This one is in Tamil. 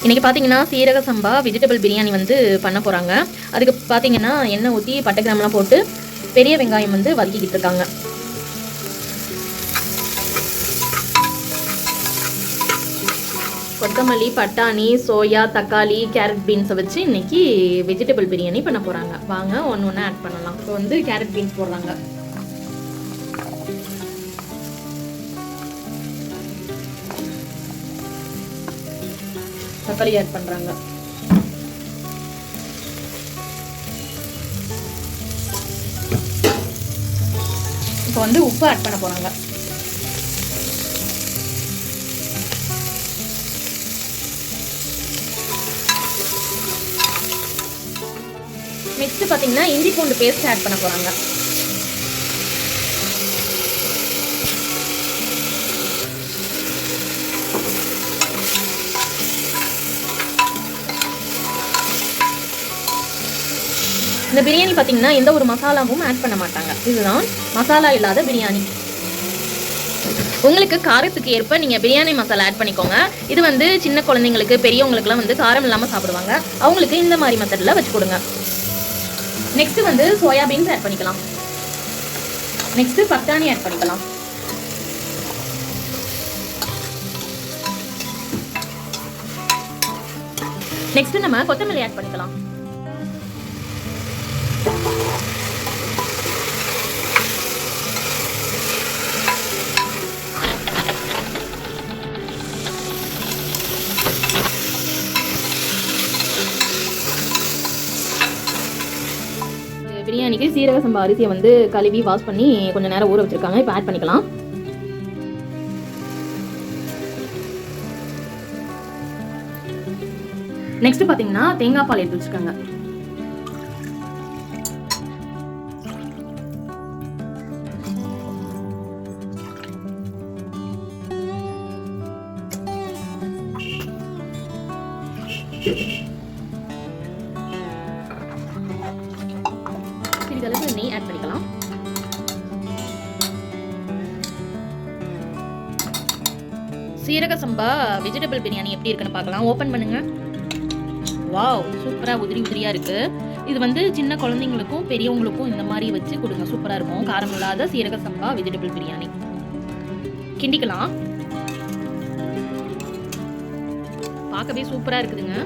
இன்றைக்கி பார்த்தீங்கன்னா சீரக சம்பா வெஜிடபிள் பிரியாணி வந்து பண்ண போகிறாங்க. அதுக்கு பார்த்தீங்கன்னா எண்ணெய் ஊற்றி பட்டை கிராம்பெலாம் போட்டு பெரிய வெங்காயம் வந்து வதக்கிக்கிட்டு இருக்காங்க. கொத்தமல்லி, பட்டாணி, சோயா, தக்காளி, கேரட் பீன்ஸை வச்சு இன்றைக்கி வெஜிடபிள் பிரியாணி பண்ண போகிறாங்க. வாங்க ஒன்று ஒன்று ஆட் பண்ணலாம். இப்போ வந்து கேரட் பீன்ஸ் போடுறாங்க. தக்காளி ஆட் பண்ணுறாங்க. இப்போ வந்து உப்பு ஆட் பண்ண போகிறாங்க. நெக்ஸ்ட் பார்த்தீங்கன்னா இஞ்சி பூண்டு பேஸ்ட் ஆட் பண்ண போகிறாங்க. இந்த பிரியாணி பார்த்தீங்கன்னா எந்த ஒரு மசாலாவும் ஆட் பண்ண மாட்டாங்க. இதுதான் மசாலா இல்லாத பிரியாணி. உங்களுக்கு காரத்துக்கு ஏற்ப நீங்கள் பிரியாணி மசாலா ஆட் பண்ணிக்கோங்க. இது வந்து சின்ன குழந்தைங்களுக்கு பெரியவங்களுக்குலாம் வந்து காரம் இல்லாமல் சாப்பிடுவாங்க. அவங்களுக்கு இந்த மாதிரி மெத்தடில் வச்சு கொடுங்க. நெக்ஸ்ட் வந்து சோயாபீன்ஸ் ஆட் பண்ணிக்கலாம். நெக்ஸ்ட் பட்டாணி ஆட் பண்ணிக்கலாம். நெக்ஸ்ட் நம்ம கொத்தமல்லி ஆட் பண்ணிக்கலாம். பிரியாணிக்கு சீரக சம்பா அரிசியை வந்து கழுவி வாஷ் பண்ணி கொஞ்சம் நேரம் ஊற வச்சிருக்காங்க. இப்போ ஆட் பண்ணிக்கலாம். நெக்ஸ்ட் பார்த்தீங்கன்னா தேங்காய் பால் எடுத்து வச்சிருக்காங்க. சிறிதளவு நெய் ஆட் பண்ணிக்கலாம். சீரக சம்பா வெஜிடபிள் பிரியாணி எப்படி இருக்குன்னு பார்க்கலாம். ஓப்பன் பண்ணுங்க. வாவ், சூப்பராக உதிரி உதிரியாக இருக்குது. இது வந்து சின்ன குழந்தைங்களுக்கும் பெரியவங்களுக்கும் இந்த மாதிரி வச்சு கொடுங்க. சூப்பராக இருக்கும். காரம் இல்லாத சீரக சம்பா வெஜிடபிள் பிரியாணி. கிண்டிக்கலாம். பார்க்கவே சூப்பராக இருக்குதுங்க.